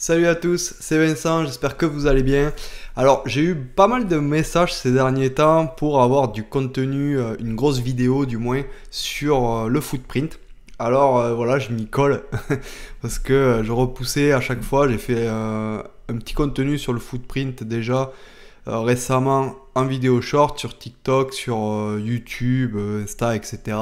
Salut à tous, c'est Vincent, j'espère que vous allez bien. Alors j'ai eu pas mal de messages ces derniers temps pour avoir du contenu, une grosse vidéo du moins, sur le footprint. Alors voilà, je m'y colle parce que je repoussais à chaque fois, j'ai fait un petit contenu sur le footprint déjà récemment en vidéo short sur TikTok, sur YouTube, Insta, etc.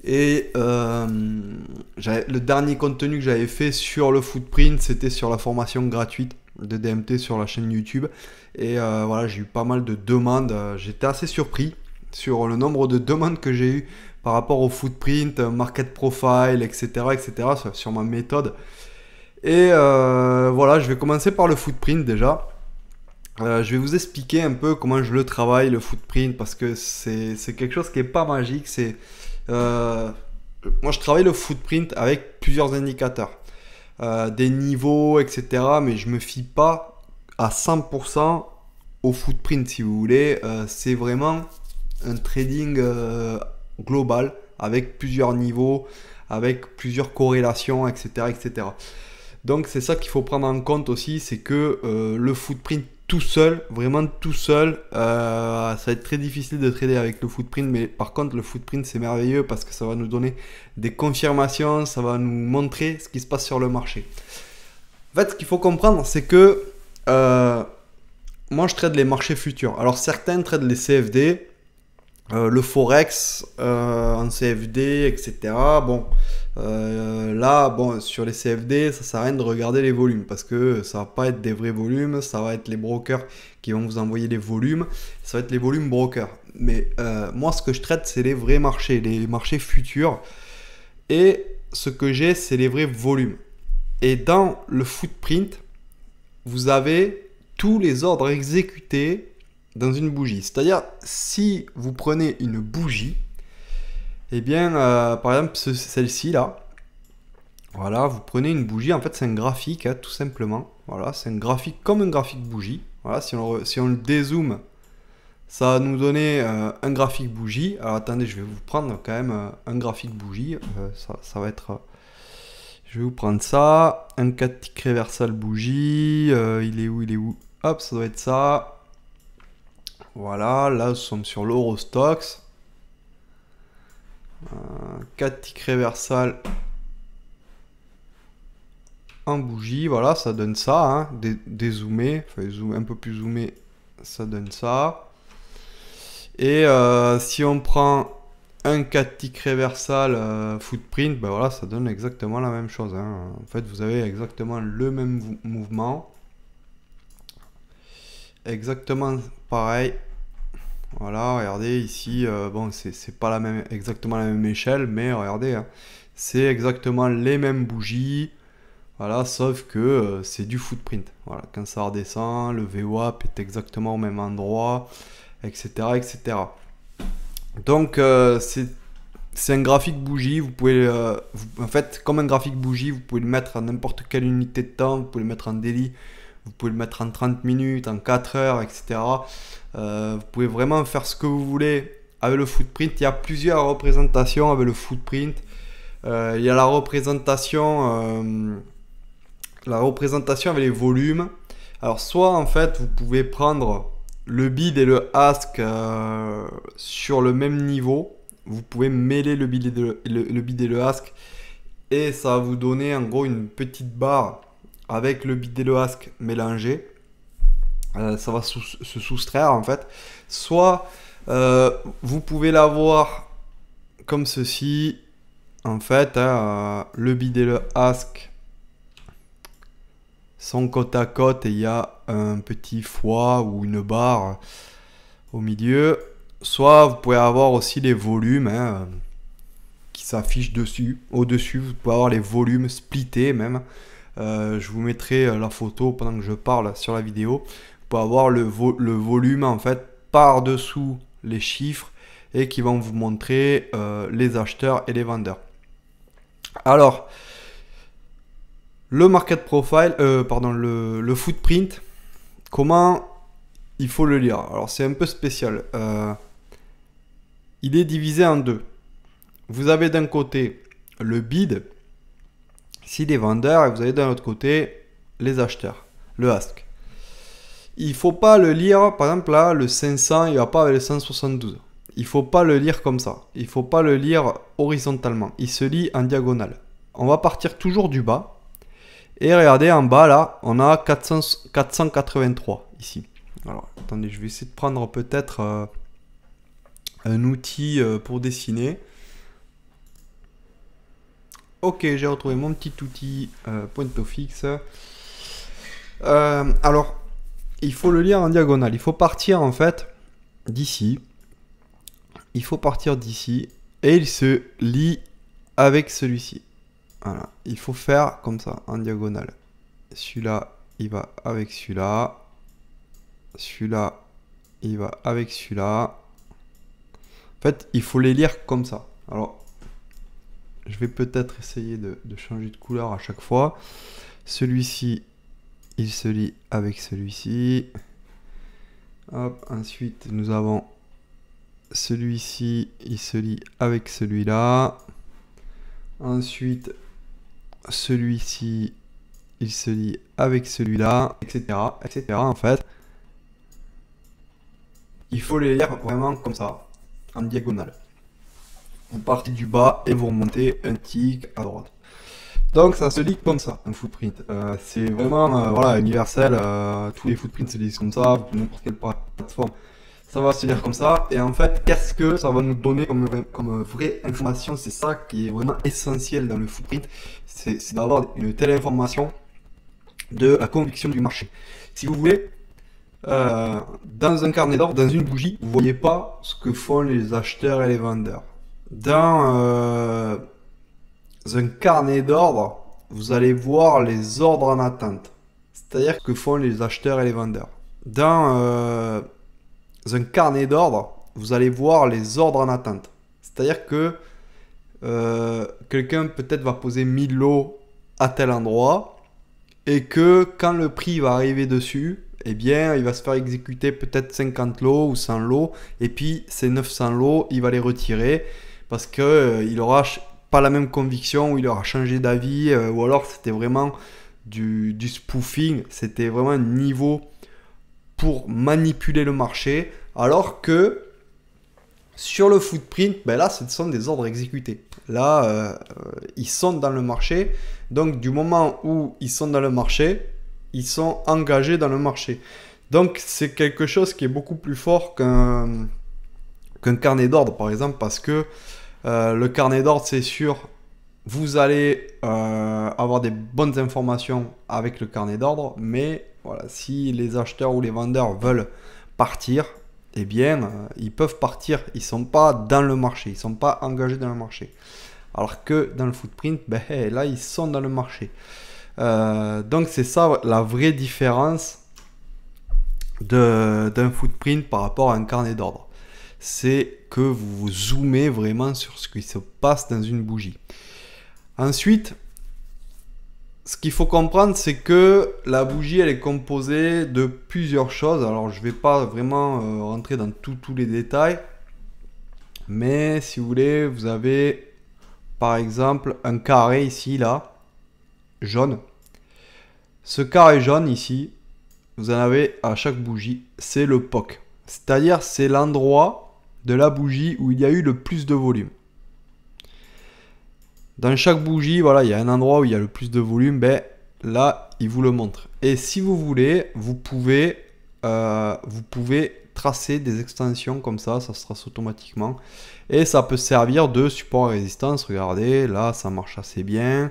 Et le dernier contenu que j'avais fait sur le footprint, c'était sur la formation gratuite de DMT sur la chaîne YouTube. Et voilà, j'ai eu pas mal de demandes. J'étais assez surpris sur le nombre de demandes que j'ai eu par rapport au footprint, market profile, etc., etc., sur ma méthode. Et voilà, je vais commencer par le footprint déjà. Je vais vous expliquer un peu comment je le travaille, le footprint, parce que c'est quelque chose qui est pas magique. Euh, Moi, je travaille le footprint avec plusieurs indicateurs, des niveaux, etc. Mais je me fie pas à 100% au footprint, si vous voulez. C'est vraiment un trading global avec plusieurs niveaux, avec plusieurs corrélations, etc., etc. Donc c'est ça qu'il faut prendre en compte aussi, c'est que le footprint tout seul, vraiment tout seul, ça va être très difficile de trader avec le footprint, mais par contre le footprint c'est merveilleux parce que ça va nous donner des confirmations, ça va nous montrer ce qui se passe sur le marché. En fait, ce qu'il faut comprendre, c'est que moi je trade les marchés futurs. Alors certains tradent les CFD, le Forex en CFD, etc. Bon, là, bon, sur les CFD, ça sert à rien de regarder les volumes parce que ça va pas être des vrais volumes, ça va être les brokers qui vont vous envoyer les volumes, ça va être les volumes brokers. Mais moi, ce que je traite, c'est les vrais marchés, les marchés futurs. Et ce que j'ai, c'est les vrais volumes. Et dans le footprint, vous avez tous les ordres exécutés dans une bougie. C'est-à-dire, si vous prenez une bougie, eh bien, par exemple, celle-ci là, voilà, vous prenez une bougie, en fait, c'est un graphique, hein, tout simplement. Voilà, c'est un graphique comme un graphique bougie. Voilà, si on le dézoome, ça va nous donner un graphique bougie. Alors, attendez, je vais vous prendre quand même un graphique bougie. Ça va être. Je vais vous prendre ça. Un 4 tick reversal bougie. Il est où? Il est où? Hop, ça doit être ça. Voilà, là nous sommes sur l'Eurostox. 4 ticks reversal en bougie, voilà, ça donne ça, hein, dézoomé, enfin un peu plus zoomé, ça donne ça. Et si on prend un 4 tick reversal footprint, ben voilà, ça donne exactement la même chose, hein. En fait, vous avez exactement le même mouvement, exactement pareil. Voilà, regardez ici, bon, c'est pas exactement la même échelle, mais regardez, hein, c'est exactement les mêmes bougies. Voilà, sauf que c'est du footprint. Voilà, quand ça redescend, le VWAP est exactement au même endroit, etc., etc. Donc c'est un graphique bougie. Vous pouvez, en fait, comme un graphique bougie, vous pouvez le mettre à n'importe quelle unité de temps. Vous pouvez le mettre en daily, vous pouvez le mettre en 30 minutes, en 4 heures, etc. Vous pouvez vraiment faire ce que vous voulez avec le footprint. Il y a plusieurs représentations avec le footprint. Il y a la représentation avec les volumes. Alors soit en fait vous pouvez prendre le bid et le ask sur le même niveau. Vous pouvez mêler le bid et le ask et ça va vous donner en gros une petite barre avec le bid et le ask mélangés. Ça va se soustraire en fait. Soit vous pouvez l'avoir comme ceci. En fait, hein, le bid et le ask sont côte à côte et il y a un petit foie ou une barre au milieu. Soit vous pouvez avoir aussi les volumes, hein, qui s'affichent dessus. Au-dessus, vous pouvez avoir les volumes splittés même. Je vous mettrai la photo pendant que je parle sur la vidéo. Vous pouvez avoir le volume en fait par-dessous les chiffres et qui vont vous montrer les acheteurs et les vendeurs. Alors, le market profile, pardon, le footprint, comment il faut le lire? Alors c'est un peu spécial. Il est divisé en deux. Vous avez d'un côté le bid, ici les vendeurs, et vous avez d'un autre côté les acheteurs, le ask. Il faut pas le lire, par exemple là, le 500, il va pas avec le 172. Il faut pas le lire comme ça. Il faut pas le lire horizontalement. Il se lit en diagonale. On va partir toujours du bas. Et regardez en bas là, on a 483 ici. Alors attendez, je vais essayer de prendre peut-être un outil pour dessiner. Ok, j'ai retrouvé mon petit outil pointo fixe. Alors, il faut le lire en diagonale. Il faut partir en fait d'ici. Il faut partir d'ici. Et il se lie avec celui-ci. Voilà. Il faut faire comme ça, en diagonale. Celui-là, il va avec celui-là. Celui-là, il va avec celui-là. En fait, il faut les lire comme ça. Alors, je vais peut-être essayer de changer de couleur à chaque fois. Celui-ci, il se lie avec celui-ci. Hop, ensuite, nous avons celui-ci, il se lie avec celui-là. Ensuite, celui-ci, il se lie avec celui-là, etc., etc. En fait, il faut les lire vraiment comme ça, en diagonale. Vous partez du bas et vous remontez un tic à droite. Donc ça se lit comme ça, un footprint. C'est vraiment voilà, universel, tous les footprints se lisent comme ça, n'importe quelle plateforme, ça va se lire comme ça. Et en fait, qu'est-ce que ça va nous donner comme vraie information? C'est ça qui est vraiment essentiel dans le footprint, c'est d'avoir une telle information de la conviction du marché. Si vous voulez, dans un carnet d'ordre, dans une bougie, vous voyez pas ce que font les acheteurs et les vendeurs. Dans un carnet d'ordre, vous allez voir les ordres en attente. C'est-à-dire ce que font les acheteurs et les vendeurs. Dans un carnet d'ordre, vous allez voir les ordres en attente. C'est-à-dire que quelqu'un peut-être va poser 1000 lots à tel endroit et que quand le prix va arriver dessus, eh bien, il va se faire exécuter peut-être 50 lots ou 100 lots et puis ces 900 lots, il va les retirer parce que il aura pas la même conviction ou il aura changé d'avis ou alors c'était vraiment du spoofing, c'était vraiment un niveau pour manipuler le marché, alors que sur le footprint, ben là ce sont des ordres exécutés. Là ils sont dans le marché, donc du moment où ils sont dans le marché, ils sont engagés dans le marché. Donc c'est quelque chose qui est beaucoup plus fort qu'un carnet d'ordre par exemple, parce que le carnet d'ordre, c'est sûr, vous allez avoir des bonnes informations avec le carnet d'ordre, mais voilà, si les acheteurs ou les vendeurs veulent partir, eh bien, ils peuvent partir. Ils ne sont pas dans le marché, ils ne sont pas engagés dans le marché. Alors que dans le footprint, ben, là, ils sont dans le marché. Donc, c'est ça la vraie différence d'un footprint par rapport à un carnet d'ordre. C'est que vous zoomez vraiment sur ce qui se passe dans une bougie. Ensuite, ce qu'il faut comprendre, c'est que la bougie, elle est composée de plusieurs choses. Alors, je ne vais pas vraiment rentrer dans tous les détails. Mais si vous voulez, vous avez par exemple un carré ici, là, jaune. Ce carré jaune ici, vous en avez à chaque bougie, c'est le POC. C'est-à-dire, c'est l'endroit de la bougie où il y a eu le plus de volume. Dans chaque bougie, voilà, il y a un endroit où il y a le plus de volume, ben là, il vous le montre. Et si vous voulez, vous pouvez tracer des extensions comme ça se trace automatiquement. Et ça peut servir de support à résistance. Regardez, là, ça marche assez bien.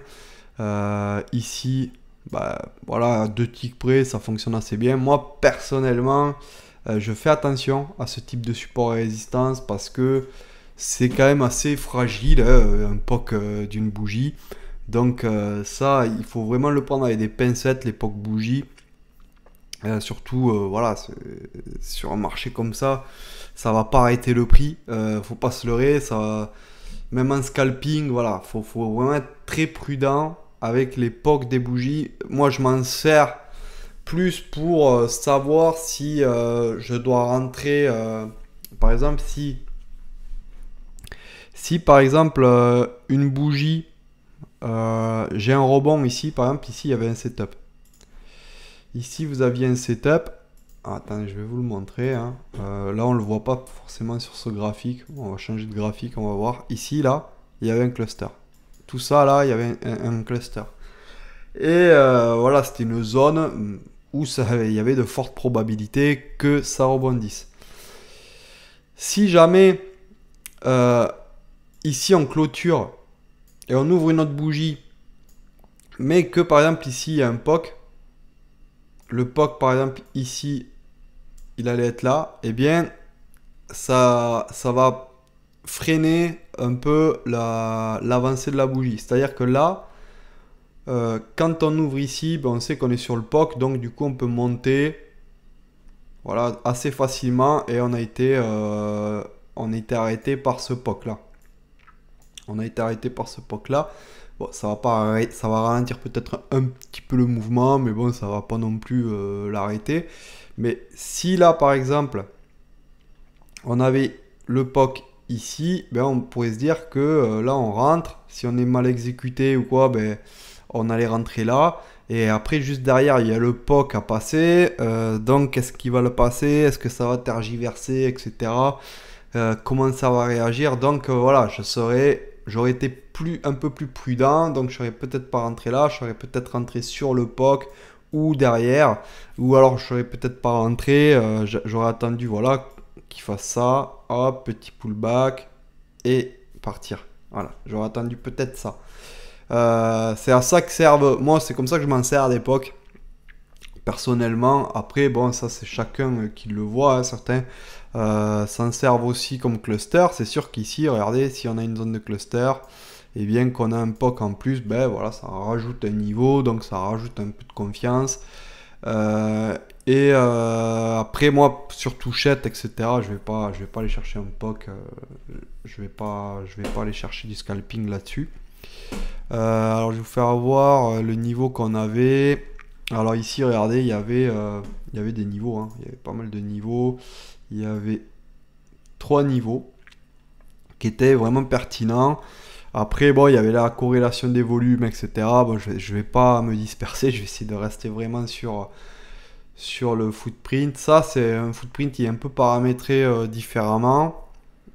Ici, bah, voilà, 2 ticks près, ça fonctionne assez bien. Moi, personnellement, je fais attention à ce type de support à résistance parce que c'est quand même assez fragile, un POC d'une bougie. Donc ça, il faut vraiment le prendre avec des pincettes, les POC bougies. Surtout, voilà, sur un marché comme ça va pas arrêter le prix. Faut pas se leurrer, ça, même en scalping, voilà, faut vraiment être très prudent avec les POC des bougies. Moi, je m'en sers plus pour savoir si je dois rentrer, par exemple, si par exemple une bougie, j'ai un rebond ici, par exemple, ici il y avait un setup. Ici, vous aviez un setup. Ah, attendez, je vais vous le montrer. Hein. Là, on ne le voit pas forcément sur ce graphique. On va changer de graphique, on va voir. Ici, là, il y avait un cluster. Tout ça, là, il y avait un cluster. Et voilà, c'était une zone où il y avait de fortes probabilités que ça rebondisse. Si jamais, ici, on clôture et on ouvre une autre bougie, mais que, par exemple, ici, il y a un POC, le POC, par exemple, ici, il allait être là, eh bien, ça va freiner un peu l'avancée de la bougie. C'est-à-dire que là, quand on ouvre ici, ben, on sait qu'on est sur le POC, donc du coup, on peut monter voilà, assez facilement et on a été arrêté par ce POC-là. On a été arrêté par ce POC-là. Bon, ça va ralentir peut-être un petit peu le mouvement, mais bon, ça va pas non plus l'arrêter. Mais si là, par exemple, on avait le POC ici, ben, on pourrait se dire que là, on rentre. Si on est mal exécuté ou quoi, ben, on allait rentrer là. Et après, juste derrière, il y a le POC à passer. Donc, est-ce qu'il va le passer? Est-ce que ça va tergiverser, etc. Comment ça va réagir? Donc, voilà, j'aurais été un peu plus prudent, donc je serais peut-être pas rentré là, je serais peut-être rentré sur le POC ou derrière, ou alors je serais peut-être pas rentré, j'aurais attendu voilà qu'il fasse ça, hop, petit pullback et partir. Voilà, j'aurais attendu peut-être ça. C'est à ça que servent, moi c'est comme ça que je m'en sers à l'époque. Personnellement, après bon ça c'est chacun qui le voit, hein, certains s'en servent aussi comme cluster. C'est sûr qu'ici, regardez, si on a une zone de cluster, et bien qu'on a un POC en plus, ben voilà, ça rajoute un niveau, donc ça rajoute un peu de confiance. Après moi, sur touchette, etc., je vais pas aller chercher un POC, je vais pas aller chercher du scalping là-dessus. Alors je vais vous faire voir le niveau qu'on avait. Alors ici, regardez, il y avait des niveaux, hein. Il y avait pas mal de niveaux. Il y avait 3 niveaux qui étaient vraiment pertinents. Après, bon, il y avait la corrélation des volumes, etc. Bon, je vais pas me disperser, je vais essayer de rester vraiment sur le footprint. Ça, c'est un footprint qui est un peu paramétré différemment.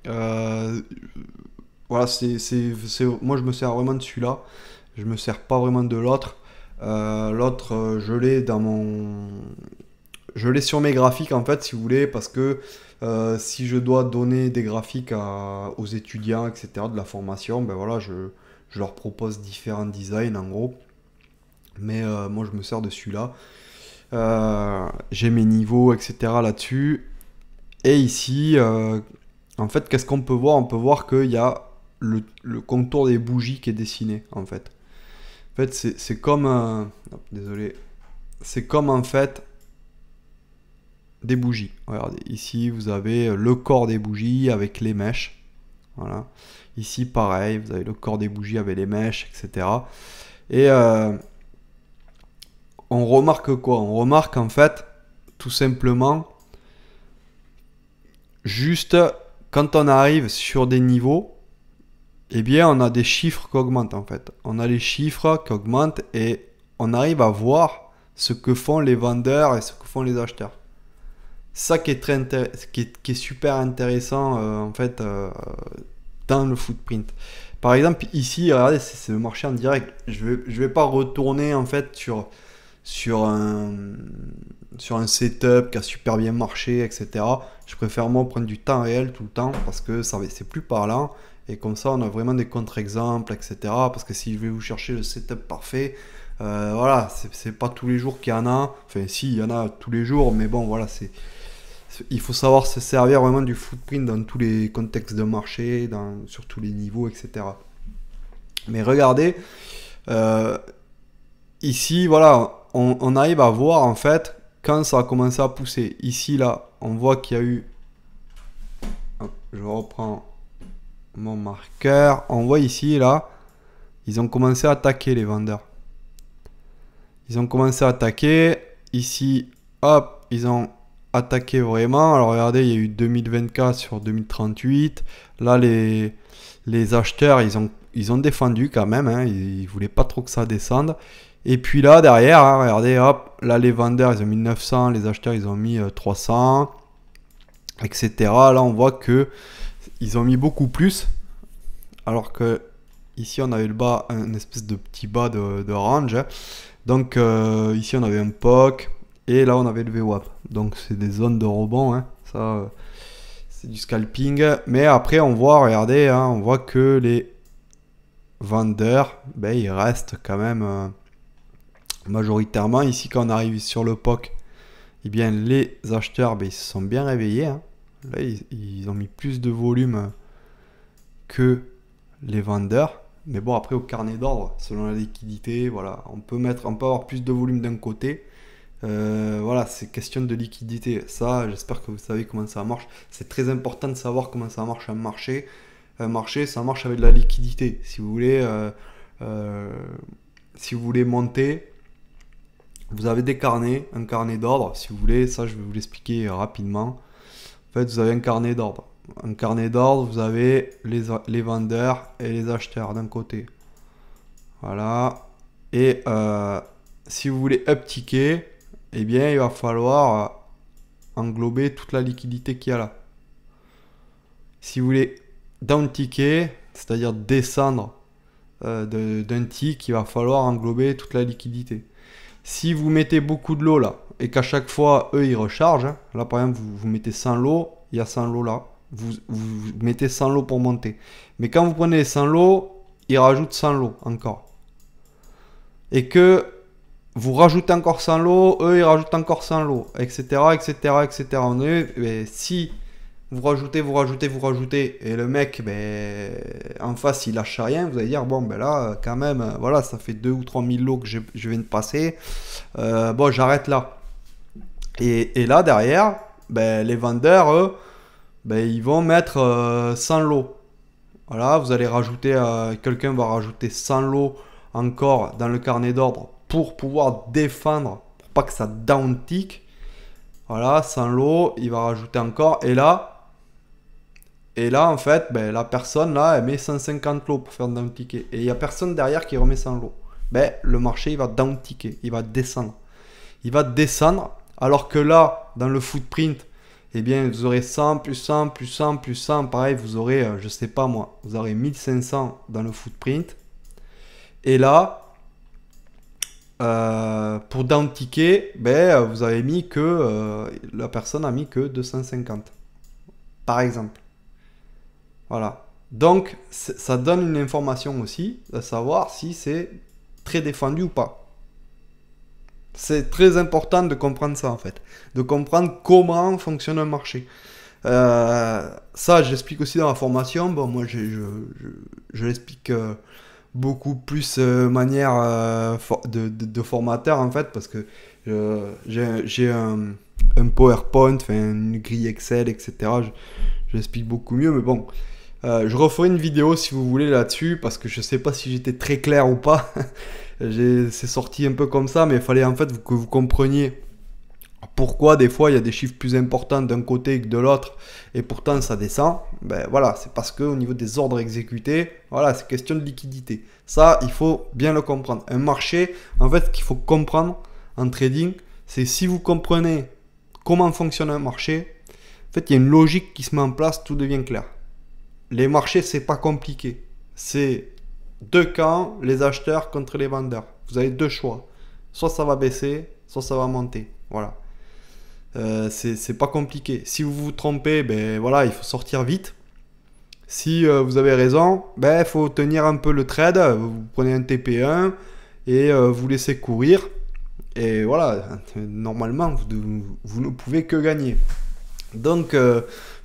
Voilà, moi, je me sers vraiment de celui-là. Je me sers pas vraiment de l'autre. L'autre, je l'ai sur mes graphiques en fait, si vous voulez, parce que si je dois donner des graphiques aux étudiants, etc., de la formation, ben voilà, je leur propose différents designs en gros. Mais moi, je me sers de celui-là. J'ai mes niveaux, etc. là-dessus. Et ici, en fait, qu'est-ce qu'on peut voir? On peut voir qu'il y a le contour des bougies qui est dessiné, en fait. En fait, c'est comme... désolé. C'est comme, en fait, des bougies. Regardez, ici, vous avez le corps des bougies avec les mèches. Voilà. Ici, pareil, vous avez le corps des bougies avec les mèches, etc. Et on remarque quoi? On remarque, en fait, tout simplement, juste quand on arrive sur des niveaux, eh bien, on a des chiffres qui augmentent, en fait. On a les chiffres qui augmentent et on arrive à voir ce que font les vendeurs et ce que font les acheteurs. Ça qui est qui est super intéressant en fait dans le footprint. Par exemple ici, regardez, c'est le marché en direct. Je vais pas retourner en fait sur un setup qui a super bien marché, etc. Je préfère moi prendre du temps réel tout le temps parce que c'est plus parlant et comme ça on a vraiment des contre-exemples, etc. Parce que si je vais vous chercher le setup parfait, voilà, c'est pas tous les jours qu'il y en a. Enfin, si, il y en a tous les jours, mais bon, voilà, il faut savoir se servir vraiment du footprint dans tous les contextes de marché, sur tous les niveaux, etc. Mais regardez, ici, voilà, on arrive à voir en fait quand ça a commencé à pousser. Ici, là, on voit qu'il y a eu... Je reprends mon marqueur. On voit ici, là, ils ont commencé à attaquer les vendeurs. Ils ont commencé à attaquer. Ici, hop, ils ont attaqué vraiment. Alors regardez, il y a eu 2024 sur 2038. Là, les acheteurs, ils ont défendu quand même. Hein, ils voulaient pas trop que ça descende. Et puis là, derrière, hein, regardez, hop, là, les vendeurs, ils ont mis 900, les acheteurs, ils ont mis 300, etc. Là, on voit que ils ont mis beaucoup plus, alors que ici, on avait le bas, un espèce de petit bas de range. Hein. Donc, ici, on avait un POC, et là, on avait le VWAP. Donc, c'est des zones de rebond, hein. Ça, c'est du scalping. Mais après, on voit, regardez, hein, on voit que les vendeurs, ben, ils restent quand même... majoritairement, ici quand on arrive sur le POC, eh bien les acheteurs, ben, ils se sont bien réveillés. Hein. Là, ils ont mis plus de volume que les vendeurs. Mais bon, après au carnet d'ordre, selon la liquidité, voilà, on peut avoir plus de volume d'un côté. Voilà, c'est question de liquidité. Ça, j'espère que vous savez comment ça marche. C'est très important de savoir comment ça marche un marché. Un marché, ça marche avec de la liquidité. Si vous voulez monter, vous avez des carnets, un carnet d'ordre, si vous voulez, ça je vais vous l'expliquer rapidement. En fait, vous avez un carnet d'ordre. Un carnet d'ordre, vous avez les vendeurs et les acheteurs d'un côté. Voilà. Et si vous voulez upticker, eh bien, il va falloir englober toute la liquidité qu'il y a là. Si vous voulez downticker, c'est-à-dire descendre d'un tick, il va falloir englober toute la liquidité. Si vous mettez beaucoup de lots là, et qu'à chaque fois, eux, ils rechargent, hein, là par exemple, vous mettez 100 lots, il y a 100 lots là, vous mettez 100 lots pour monter. Mais quand vous prenez les 100 lots, ils rajoutent 100 lots encore. Et que vous rajoutez encore 100 lots, eux, ils rajoutent encore 100 lots, etc., etc., etc. Si vous rajoutez, et le mec, ben, en face, il lâche rien, vous allez dire, bon, ben là, quand même, voilà, ça fait 2 ou 3 000 lots que je viens de passer, bon, j'arrête là. Et là, derrière, ben, les vendeurs, eux, ben, ils vont mettre 100 lots. Voilà, vous allez rajouter, quelqu'un va rajouter 100 lots encore dans le carnet d'ordre pour pouvoir défendre, pour pas que ça downtick. Voilà, 100 lots, il va rajouter encore, et là, en fait, ben, la personne, là, elle met 150 lots pour faire downticker. Et il n'y a personne derrière qui remet 100 lots. Ben, le marché, il va downticker. Il va descendre. Il va descendre. Alors que là, dans le footprint, eh bien, vous aurez 100, plus 100, plus 100, plus 100. Pareil, vous aurez, je sais pas moi, vous aurez 1500 dans le footprint. Et là, pour downticker, ben, vous avez mis que, la personne a mis que 250. Par exemple. Voilà. Donc, ça donne une information aussi, de savoir si c'est très défendu ou pas. C'est très important de comprendre ça, en fait. De comprendre comment fonctionne un marché. Ça, j'explique aussi dans la formation. Bon, moi, je l'explique beaucoup plus manière de formateur, en fait, parce que j'ai un PowerPoint, une grille Excel, etc. Je l'explique beaucoup mieux, mais bon... je referai une vidéo si vous voulez là-dessus parce que je sais pas si j'étais très clair ou pas. C'est sorti un peu comme ça, mais il fallait en fait que vous compreniez pourquoi des fois il y a des chiffres plus importants d'un côté que de l'autre et pourtant ça descend. Ben voilà, c'est parce que au niveau des ordres exécutés, voilà, c'est question de liquidité. Ça, il faut bien le comprendre. Un marché, en fait, ce qu'il faut comprendre en trading, c'est si vous comprenez comment fonctionne un marché, en fait, il y a une logique qui se met en place, tout devient clair. Les marchés, c'est pas compliqué. C'est deux camps, les acheteurs contre les vendeurs. Vous avez deux choix. Soit ça va baisser, soit ça va monter. Voilà. C'est pas compliqué. Si vous vous trompez, ben voilà, il faut sortir vite. Si vous avez raison, ben il faut tenir un peu le trade. Vous prenez un TP1 et vous laissez courir. Et voilà, normalement, vous ne pouvez que gagner. Donc,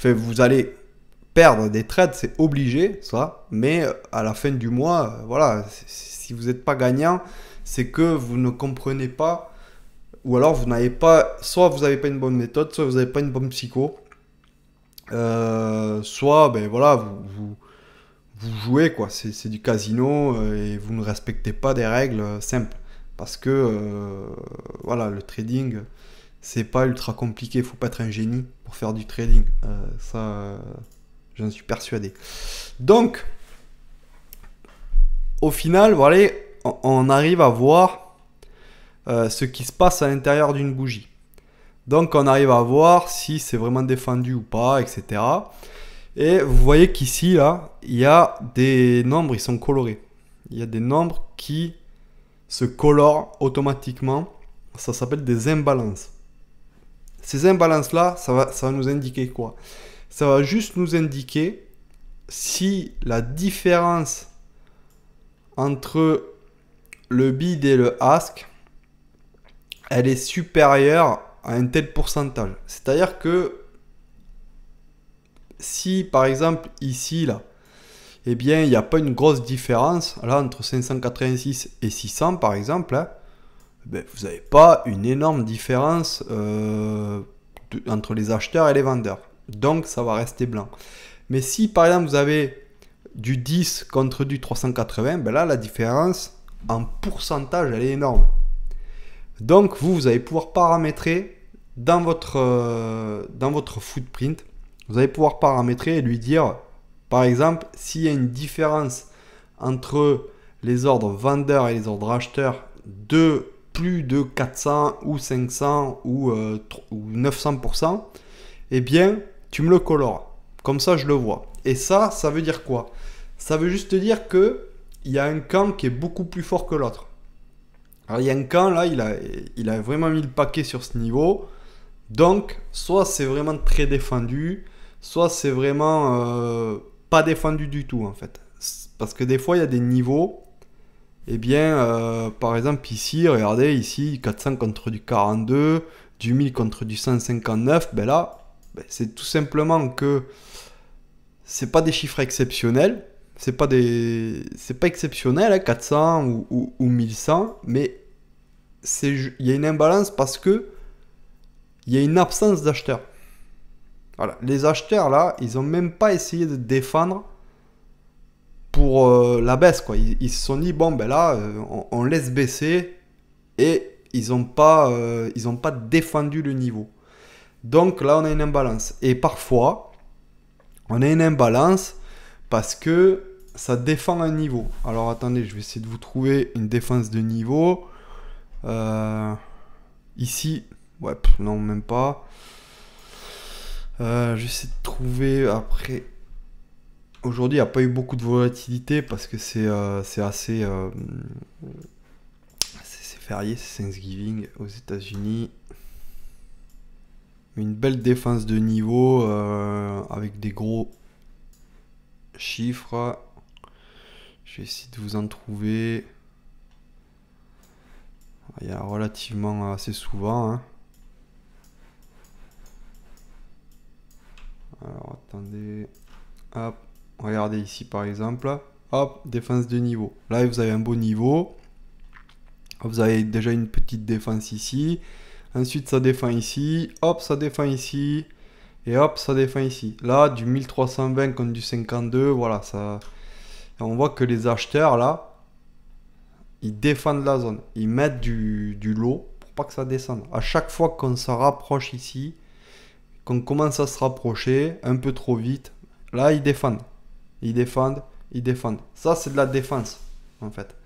vous allez perdre des trades, c'est obligé, ça. Mais à la fin du mois, voilà, si vous n'êtes pas gagnant, c'est que vous ne comprenez pas, ou alors vous n'avez pas, soit vous n'avez pas une bonne méthode, soit vous n'avez pas une bonne psycho, soit, ben voilà, vous jouez, quoi. C'est du casino et vous ne respectez pas des règles simples. Parce que, voilà, le trading, c'est pas ultra compliqué. Il faut pas être un génie pour faire du trading. Ça, j'en suis persuadé. Donc, au final, voilà, on arrive à voir ce qui se passe à l'intérieur d'une bougie. Donc on arrive à voir si c'est vraiment défendu ou pas, etc. Et vous voyez qu'ici, là, il y a des nombres, ils sont colorés. Il y a des nombres qui se colorent automatiquement. Ça s'appelle des imbalances. Ces imbalances-là, ça va nous indiquer quoi? Ça va juste nous indiquer si la différence entre le bid et le ask, elle est supérieure à un tel pourcentage. C'est-à-dire que si par exemple ici, là, eh bien, il n'y a pas une grosse différence là entre 586 et 600 par exemple, hein, ben, vous n'avez pas une énorme différence entre les acheteurs et les vendeurs. Donc ça va rester blanc. Mais si par exemple vous avez du 10 contre du 380, ben là la différence en pourcentage elle est énorme. Donc vous allez pouvoir paramétrer dans votre footprint, vous allez pouvoir paramétrer et lui dire, par exemple, s'il y a une différence entre les ordres vendeurs et les ordres acheteurs de plus de 400 ou 500 ou 900%, eh bien, tu me le colores. Comme ça, je le vois. Et ça veut dire quoi? Ça veut juste dire que il y a un camp qui est beaucoup plus fort que l'autre. Alors, il y a un camp, là, il a vraiment mis le paquet sur ce niveau. Donc, soit c'est vraiment très défendu, soit c'est vraiment pas défendu du tout, en fait. Parce que des fois, il y a des niveaux. Eh bien, par exemple, ici, regardez, ici, 400 contre du 42, du 1000 contre du 159. Ben là, ben, c'est tout simplement que c'est pas des chiffres exceptionnels. C'est pas exceptionnel, hein, 400 ou 1100, mais il y a une imbalance parce que il y a une absence d'acheteurs. Voilà. Les acheteurs là, ils ont même pas essayé de défendre pour la baisse, quoi. Ils se sont dit bon ben là, on laisse baisser et ils ont pas défendu le niveau. Donc là, on a une imbalance. Et parfois, on a une imbalance parce que ça défend un niveau. Alors attendez, je vais essayer de vous trouver une défense de niveau. Ici, ouais, non, même pas. J'essaie de trouver après. Aujourd'hui, il n'y a pas eu beaucoup de volatilité parce que c'est assez. C'est férié, c'est Thanksgiving aux États-Unis. Une belle défense de niveau avec des gros chiffres. Je vais essayer de vous en trouver. Il y a relativement assez souvent. Hein. Alors attendez. Hop. Regardez ici par exemple. Hop, défense de niveau. Là vous avez un beau niveau. Vous avez déjà une petite défense ici. Ensuite ça défend ici. Hop, ça défend ici. Et hop, ça défend ici. Là, du 1320 contre du 52. Voilà, ça. Et on voit que les acheteurs là. Ils défendent la zone. Ils mettent du lot pour pas que ça descende. À chaque fois qu'on se rapproche ici, qu'on commence à se rapprocher un peu trop vite, là ils défendent. Ils défendent, ils défendent. Ça c'est de la défense en fait.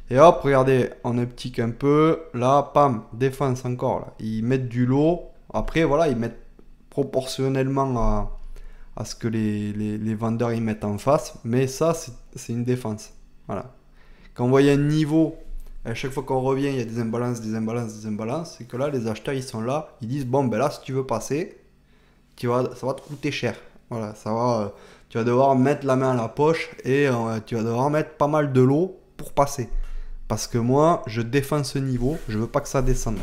Et hop, regardez, on uptick un peu. Là, pam, défense encore. Là. Ils mettent du lot. Après, voilà, ils mettent proportionnellement à ce que les vendeurs ils mettent en face. Mais ça, c'est une défense. Voilà. Quand on voit un niveau, à chaque fois qu'on revient, il y a des imbalances, des imbalances, des imbalances. C'est que là, les acheteurs, ils sont là. Ils disent, bon, ben là, si tu veux passer, ça va te coûter cher. Voilà, tu vas devoir mettre la main à la poche et tu vas devoir mettre pas mal de lot pour passer. Parce que moi, je défends ce niveau, je veux pas que ça descende.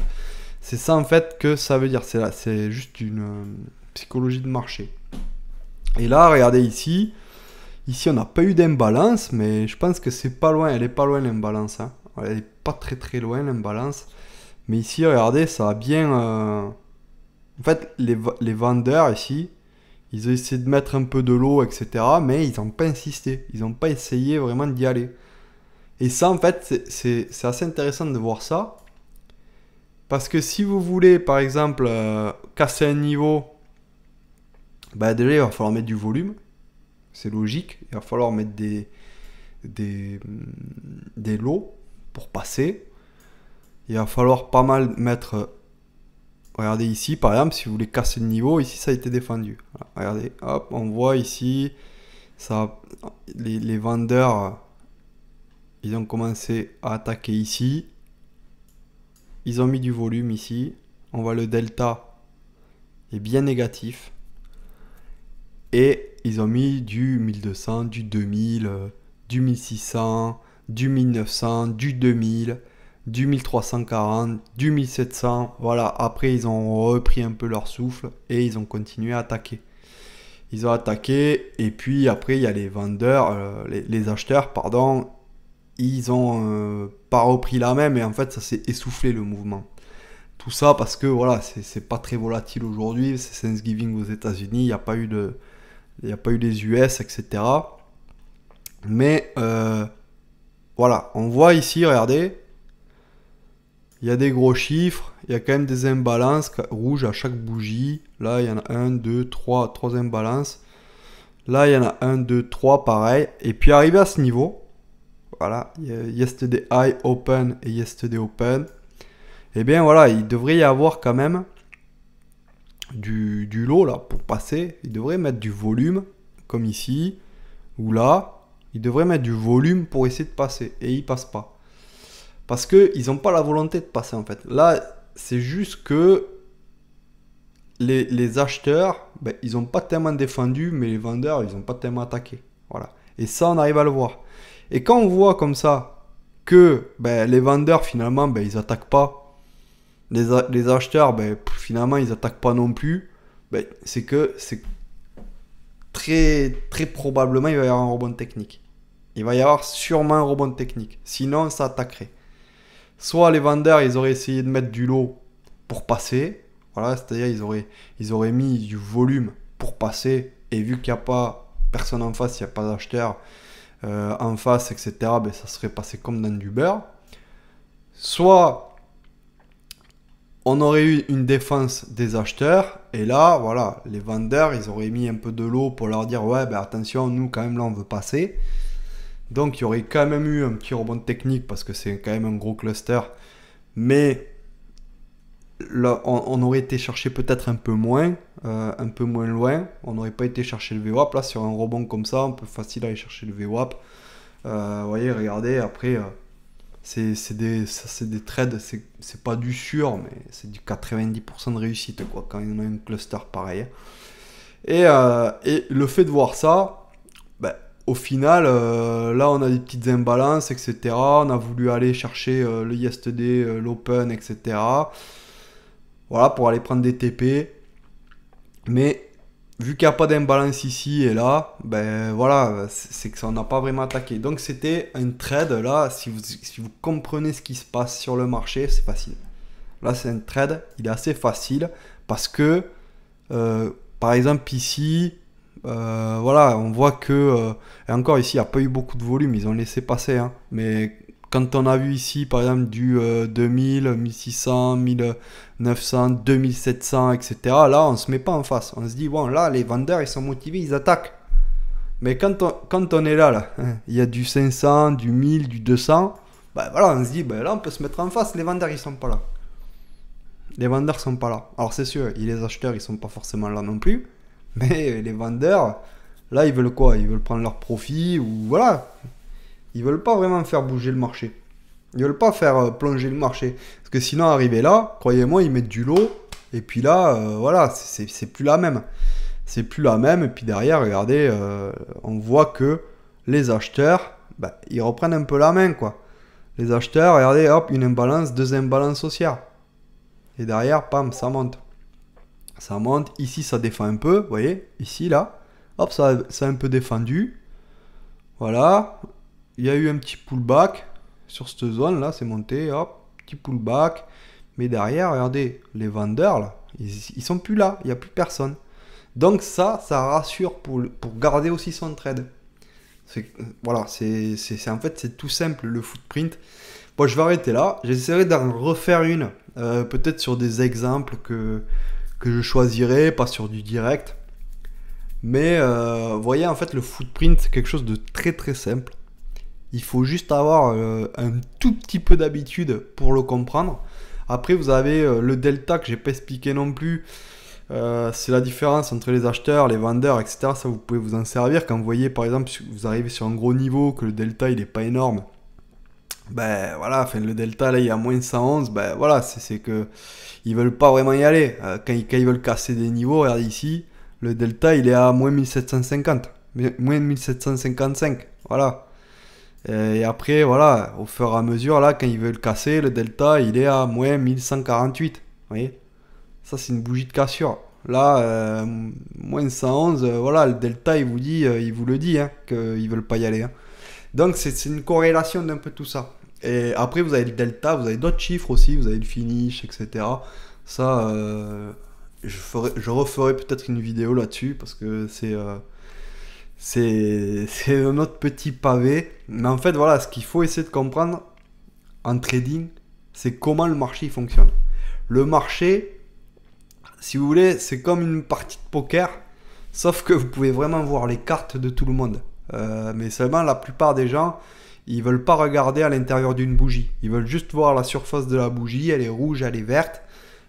C'est ça, en fait, que ça veut dire. C'est juste une psychologie de marché. Et là, regardez ici. Ici, on n'a pas eu d'imbalance, mais je pense que c'est pas loin. Elle est pas loin, l'imbalance. Hein. Elle est pas très très loin, l'imbalance. Mais ici, regardez, ça a bien... En fait, les vendeurs ici, ils ont essayé de mettre un peu de l'eau, etc. Mais ils n'ont pas insisté. Ils n'ont pas essayé vraiment d'y aller. Et ça, en fait, c'est assez intéressant de voir ça. Parce que si vous voulez, par exemple, casser un niveau, bah déjà, il va falloir mettre du volume. C'est logique. Il va falloir mettre des lots pour passer. il va falloir pas mal mettre... regardez ici, par exemple, si vous voulez casser le niveau, ici ça a été défendu. Voilà, regardez, hop, on voit ici, ça, les vendeurs, ils ont commencé à attaquer ici. Ils ont mis du volume ici. On voit le delta est bien négatif. Et ils ont mis du 1200, du 2000, du 1600, du 1900, du 2000, du 1340, du 1700. Voilà, après ils ont repris un peu leur souffle et ils ont continué à attaquer. Ils ont attaqué et puis après il y a les vendeurs, les acheteurs, pardon. Ils ont pas repris la même et en fait ça s'est essoufflé le mouvement. Tout ça parce que voilà, c'est pas très volatile aujourd'hui. C'est Thanksgiving aux États-Unis, il n'y a pas eu les US, etc. Mais voilà, on voit ici, regardez, il y a des gros chiffres, il y a quand même des imbalances rouges à chaque bougie. Là, il y en a 1, 2, 3 imbalances. Là, il y en a 1, 2, 3, pareil. Et puis arrivé à ce niveau, voilà, yesterday high open et yesterday open. Et bien voilà, il devrait y avoir quand même du lot là pour passer. Il devrait mettre du volume, comme ici, ou là. Il devrait mettre du volume pour essayer de passer. Et il passe pas. Parce qu'ils n'ont pas la volonté de passer en fait. Là, c'est juste que les acheteurs, ben, ils n'ont pas tellement défendu, mais les vendeurs, ils n'ont pas tellement attaqué. Voilà. Et ça, on arrive à le voir. Et quand on voit comme ça que ben, les vendeurs, finalement, ben, ils n'attaquent pas. Les acheteurs, ben, finalement, ils n'attaquent pas non plus. Ben, c'est que c'est très, très probablement, il va y avoir un rebond technique. Il va y avoir sûrement un rebond technique. Sinon, ça attaquerait. Soit les vendeurs, ils auraient essayé de mettre du lot pour passer. Voilà, c'est-à-dire ils auraient mis du volume pour passer. Et vu qu'il n'y a pas personne en face, il n'y a pas d'acheteur en face, etc., ben, ça serait passé comme dans du beurre. Soit on aurait eu une défense des acheteurs. Et là, voilà, les vendeurs, ils auraient mis un peu de lot pour leur dire, ouais, ben attention, nous, quand même, là, on veut passer. Donc il y aurait quand même eu un petit rebond technique parce que c'est quand même un gros cluster. Mais là, on aurait été chercher peut-être un peu moins loin. On n'aurait pas été chercher le VWAP. Là, sur un rebond comme ça, on peut facile aller chercher le VWAP. Vous voyez, regardez, après, c'est des trades, c'est pas du sûr, mais c'est du 90% de réussite quoi, quand il y en a un cluster pareil. Et le fait de voir ça, au final, là on a des petites imbalances, etc. On a voulu aller chercher le yesterday, l'open, etc. Voilà, pour aller prendre des TP. Mais vu qu'il n'y a pas d'imbalance ici et là, ben voilà, c'est que ça n'a pas vraiment attaqué. Donc c'était un trade, là, si vous comprenez ce qui se passe sur le marché, c'est facile. Là c'est un trade, il est assez facile parce que, par exemple ici, voilà, on voit que, et encore ici, il n'y a pas eu beaucoup de volume, ils ont laissé passer, hein, mais quand on a vu ici, par exemple, du 2000, 1600, 1900, 2700, etc., là, on ne se met pas en face. On se dit, bon, là, les vendeurs, ils sont motivés, ils attaquent. Mais quand on est là, il y a du 500, du 1000, du 200, ben voilà, on se dit, ben là, on peut se mettre en face, les vendeurs, ils sont pas là. Les vendeurs sont pas là. Alors, c'est sûr, les acheteurs, ils sont pas forcément là non plus. Mais les vendeurs, là, ils veulent quoi? Ils veulent prendre leur profit ou voilà. Ils veulent pas vraiment faire bouger le marché. Ils veulent pas faire plonger le marché. Parce que sinon, arriver là, croyez-moi, ils mettent du lot. Et puis là, voilà, c'est plus la même. C'est plus la même. Et puis derrière, regardez, on voit que les acheteurs, bah, ils reprennent un peu la main, quoi. Les acheteurs, regardez, hop, une imbalance, deux imbalances haussières. Et derrière, pam, ça monte. Ça monte, ici ça défend un peu, vous voyez, ici là, hop, ça a un peu défendu. Voilà, il y a eu un petit pullback sur cette zone là, c'est monté, hop, petit pullback. Mais derrière, regardez, les vendeurs là, ils sont plus là, il n'y a plus personne. Donc ça rassure pour garder aussi son trade. Voilà, en fait c'est tout simple le footprint. Bon, je vais arrêter là, j'essaierai d'en refaire une, peut-être sur des exemples que je choisirai, pas sur du direct. Mais vous voyez, en fait, le footprint, c'est quelque chose de très très simple. Il faut juste avoir un tout petit peu d'habitude pour le comprendre. Après, vous avez le delta que j'ai pas expliqué non plus. C'est la différence entre les acheteurs, les vendeurs, etc. Ça, vous pouvez vous en servir. Quand vous voyez, par exemple, vous arrivez sur un gros niveau, que le delta, il est pas énorme. Ben voilà, enfin, le delta, là, il y a moins 111. Ben voilà, c'est que ils veulent pas vraiment y aller. Quand ils veulent casser des niveaux, regardez ici, le delta, il est à moins 1750. Moins 1755. Voilà. Et après, voilà, au fur et à mesure, là, quand ils veulent casser, le delta, il est à moins 1148. Vous voyez? Ça, c'est une bougie de cassure. Là, moins 111, voilà, le delta, il vous le dit, hein, qu'ils veulent pas y aller. Hein. Donc, c'est une corrélation d'un peu tout ça. Et après, vous avez le delta, vous avez d'autres chiffres aussi, vous avez le finish, etc. Ça, je referai peut-être une vidéo là-dessus, parce que c'est un autre petit pavé. Mais en fait, voilà, ce qu'il faut essayer de comprendre en trading, c'est comment le marché il fonctionne. Le marché, si vous voulez, c'est comme une partie de poker, sauf que vous pouvez vraiment voir les cartes de tout le monde. Mais seulement la plupart des gens, ils veulent pas regarder à l'intérieur d'une bougie. Ils veulent juste voir la surface de la bougie, elle est rouge, elle est verte.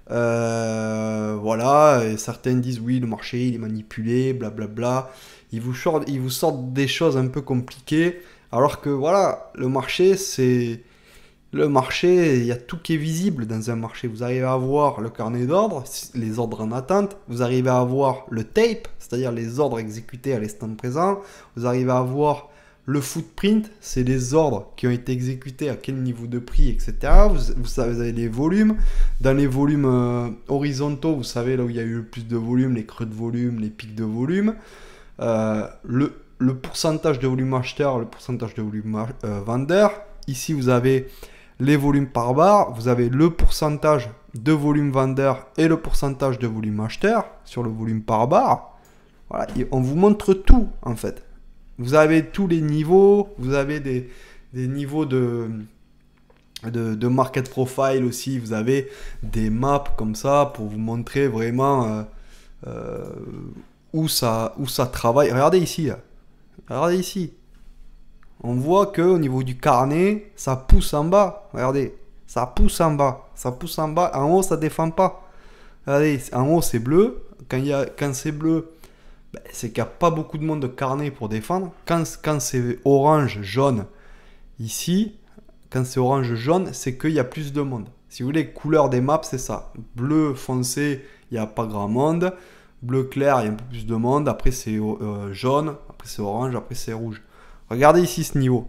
Voilà, et certains disent oui, le marché il est manipulé, blablabla. Ils vous sortent des choses un peu compliquées, alors que voilà, le marché, il y a tout qui est visible dans un marché. Vous arrivez à voir le carnet d'ordre, les ordres en attente, vous arrivez à voir le tape, c'est-à-dire les ordres exécutés à l'instant présent, vous arrivez à voir le footprint, c'est les ordres qui ont été exécutés à quel niveau de prix, etc. Vous avez les volumes. Dans les volumes horizontaux, vous savez là où il y a eu le plus de volume, les creux de volume, les pics de volume. Le pourcentage de volume acheteur, le pourcentage de volume vendeur. Ici, vous avez les volumes par barre. Vous avez le pourcentage de volume vendeur et le pourcentage de volume acheteur sur le volume par barre. Voilà, on vous montre tout en fait. Vous avez tous les niveaux, vous avez des niveaux de market profile aussi, vous avez des maps comme ça pour vous montrer vraiment où ça travaille. Regardez ici, là. Regardez ici. On voit que au niveau du carnet, ça pousse en bas. Regardez, ça pousse en bas, ça pousse en bas. En haut, ça défend pas. Regardez, en haut c'est bleu. Quand c'est bleu, c'est qu'il n'y a pas beaucoup de monde de carnet pour défendre. Quand c'est orange, jaune, ici, quand c'est orange, jaune, c'est qu'il y a plus de monde. Si vous voulez, couleur des maps, c'est ça. Bleu foncé, il n'y a pas grand monde. Bleu clair, il y a un peu plus de monde. Après, c'est jaune. Après, c'est orange. Après, c'est rouge. Regardez ici ce niveau.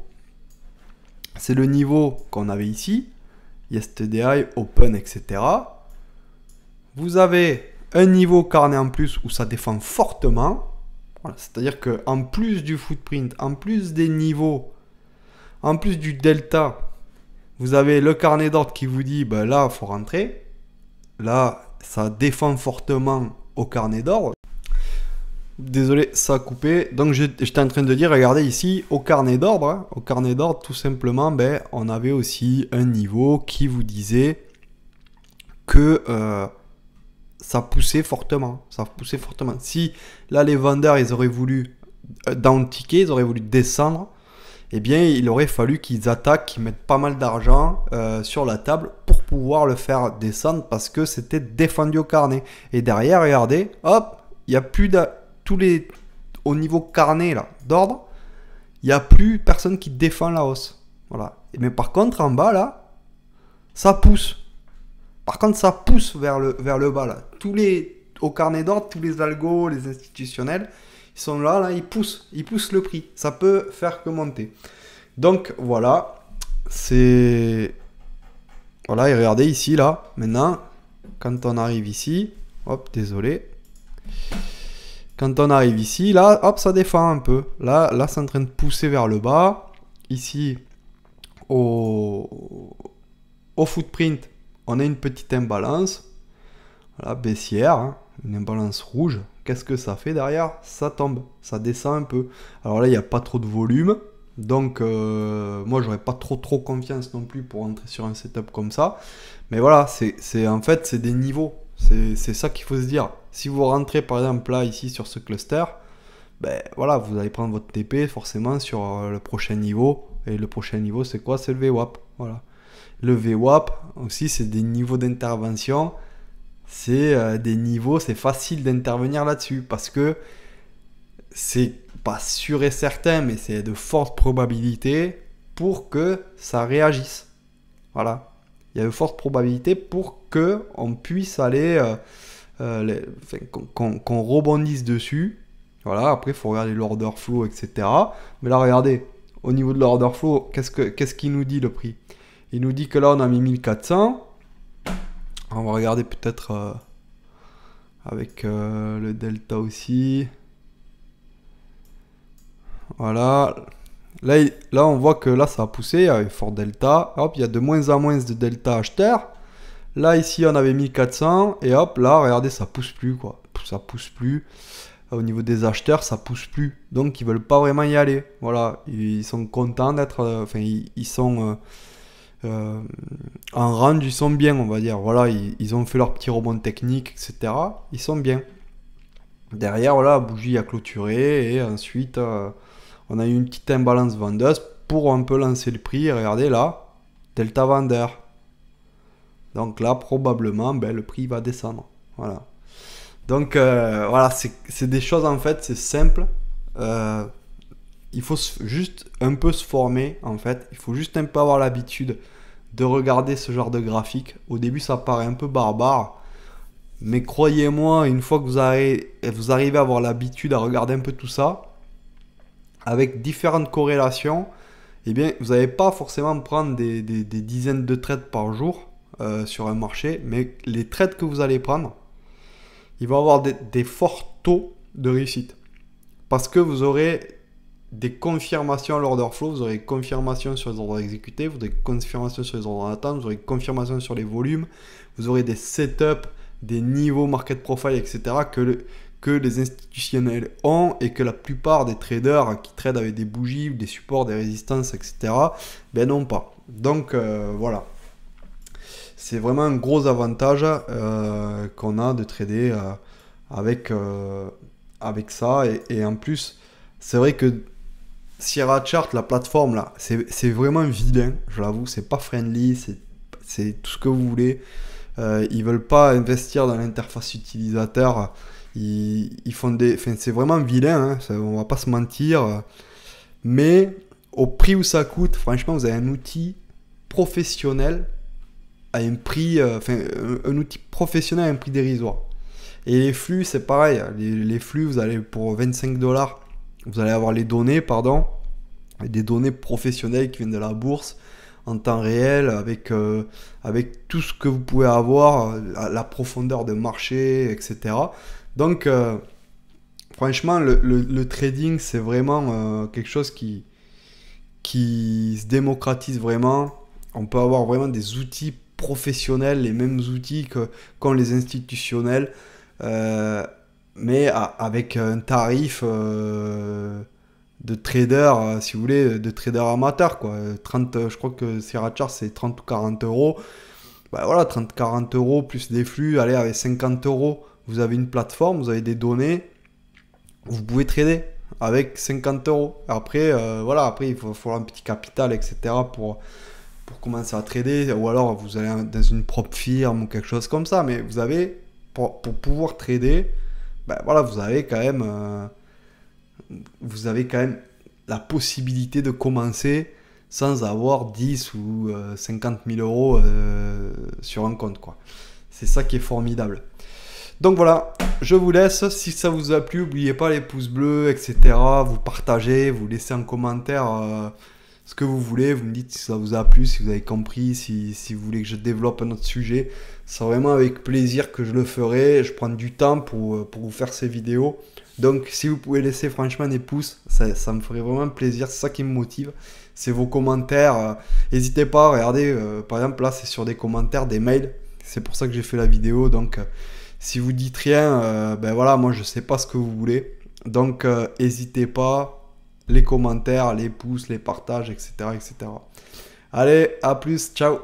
C'est le niveau qu'on avait ici. Yesterday, Open, etc. Vous avez un niveau carnet en plus où ça défend fortement. Voilà, c'est-à-dire qu'en plus du footprint, en plus des niveaux, en plus du delta, vous avez le carnet d'ordre qui vous dit ben là, il faut rentrer. Là, ça défend fortement au carnet d'ordre. Désolé, ça a coupé. Donc j'étais en train de dire, regardez ici, au carnet d'ordre, hein, au carnet d'ordre, tout simplement, on avait aussi un niveau qui vous disait que ça poussait fortement. Ça poussait fortement. Si là les vendeurs ils auraient voulu down ticket, ils auraient voulu descendre, eh bien il aurait fallu qu'ils attaquent, qu'ils mettent pas mal d'argent sur la table pour pouvoir le faire descendre parce que c'était défendu au carnet. Et derrière, regardez, hop, il n'y a plus au niveau carnet là d'ordre, il n'y a plus personne qui défend la hausse. Voilà. Mais par contre en bas là, ça pousse. Par contre, ça pousse vers le bas là. Au carnet d'ordre, tous les algos, les institutionnels, ils sont là, ils poussent le prix. Ça peut faire que monter. Donc voilà, voilà, et regardez ici là. Maintenant, quand on arrive ici, hop, désolé. Quand on arrive ici, là, hop, ça défend un peu. Là, c'est en train de pousser vers le bas. Ici, au footprint, on a une petite imbalance, voilà, baissière, hein, une imbalance rouge. Qu'est-ce que ça fait derrière? Ça tombe, ça descend un peu. Alors là, il n'y a pas trop de volume, donc moi, j'aurais pas trop confiance non plus pour entrer sur un setup comme ça. Mais voilà, en fait, c'est des niveaux. C'est ça qu'il faut se dire. Si vous rentrez par exemple là, ici, sur ce cluster, voilà, vous allez prendre votre TP forcément sur le prochain niveau Et le prochain niveau, c'est quoi? C'est le VWAP. Voilà. Le VWAP aussi, c'est des niveaux d'intervention. C'est des niveaux, c'est facile d'intervenir là-dessus parce que c'est pas sûr et certain, mais c'est de fortes probabilités pour que ça réagisse. Voilà. Il y a de fortes probabilités pour que on puisse aller, qu'on rebondisse dessus. Voilà. Après, il faut regarder l'order flow, etc. Mais là, regardez, au niveau de l'order flow, qu'est-ce qu'il nous dit le prix? Il nous dit que là, on a mis 1400. On va regarder peut-être avec le delta aussi. Voilà. Là, on voit que là, ça a poussé avec fort delta. Hop, il y a de moins en moins de delta acheteur. Là, ici, on avait 1400. Et hop, là, regardez, ça pousse plus, quoi. Ça pousse plus. Au niveau des acheteurs, ça pousse plus. Donc, ils veulent pas vraiment y aller. Voilà. Ils sont contents d'être... Enfin, ils sont... en range, ils sont bien, on va dire. Voilà, ils ont fait leur petit rebond technique, etc. Ils sont bien. Derrière, voilà, la bougie a clôturé. Et ensuite... on a eu une petite imbalance vendeuse pour un peu lancer le prix. Regardez là, delta vendeur. Donc là, probablement, le prix va descendre. Voilà. Donc voilà, c'est des choses en fait, c'est simple. Il faut juste un peu se former en fait. Il faut juste un peu avoir l'habitude de regarder ce genre de graphique. Au début, ça paraît un peu barbare. Mais croyez-moi, une fois que vous arrivez à avoir l'habitude à regarder un peu tout ça, avec différentes corrélations, eh bien, vous n'allez pas forcément prendre des dizaines de trades par jour sur un marché, mais les trades que vous allez prendre, ils vont avoir des forts taux de réussite. Parce que vous aurez des confirmations à l'order flow, vous aurez confirmations sur les ordres exécutés, vous aurez confirmations sur les ordres en attente, vous aurez confirmations sur les volumes, vous aurez des setups, des niveaux market profile, etc. que les institutionnels ont et que la plupart des traders qui tradent avec des bougies, des supports, des résistances, etc. n'ont pas. Donc voilà. C'est vraiment un gros avantage qu'on a de trader avec ça. Et en plus, c'est vrai que Sierra Chart, la plateforme là, c'est vraiment vilain, je l'avoue, c'est pas friendly, c'est tout ce que vous voulez. Ils veulent pas investir dans l'interface utilisateur. Ils font c'est vraiment vilain, hein, on va pas se mentir. Mais au prix où ça coûte, franchement, vous avez un outil professionnel à un prix, un outil professionnel à un prix dérisoire. Et les flux, c'est pareil. Les flux, vous allez pour 25$, vous allez avoir les données, des données professionnelles qui viennent de la bourse en temps réel, avec tout ce que vous pouvez avoir, la profondeur de marché, etc. Donc, franchement, le trading, c'est vraiment quelque chose qui se démocratise vraiment. On peut avoir vraiment des outils professionnels, les mêmes outils qu'ont les institutionnels, mais avec un tarif de trader, si vous voulez, de trader amateur, quoi. 30, je crois que Sierra Chart, c'est 30 ou 40€. Voilà, 30-40€ plus des flux, allez, avec 50€. Vous avez une plateforme, vous avez des données, vous pouvez trader avec 50€. Après, voilà, après il faut un petit capital, etc. pour commencer à trader, ou alors vous allez dans une propre firme ou quelque chose comme ça. Mais vous avez, pour pouvoir trader, voilà, vous avez quand même la possibilité de commencer sans avoir 10 ou 50 000 € sur un compte, quoi. C'est ça qui est formidable. Donc voilà, je vous laisse. Si ça vous a plu, n'oubliez pas les pouces bleus, etc. Vous partagez, vous laissez en commentaire ce que vous voulez. Vous me dites si ça vous a plu, si vous avez compris, si vous voulez que je développe un autre sujet. C'est vraiment avec plaisir que je le ferai. Je prends du temps pour vous faire ces vidéos. Donc si vous pouvez laisser franchement des pouces, ça me ferait vraiment plaisir. C'est ça qui me motive. C'est vos commentaires. N'hésitez pas, regardez, par exemple là c'est sur des commentaires, des mails. C'est pour ça que j'ai fait la vidéo. Donc si vous dites rien, voilà, moi je sais pas ce que vous voulez. Donc n'hésitez pas, les commentaires, les pouces, les partages, etc., etc. Allez, à plus, ciao.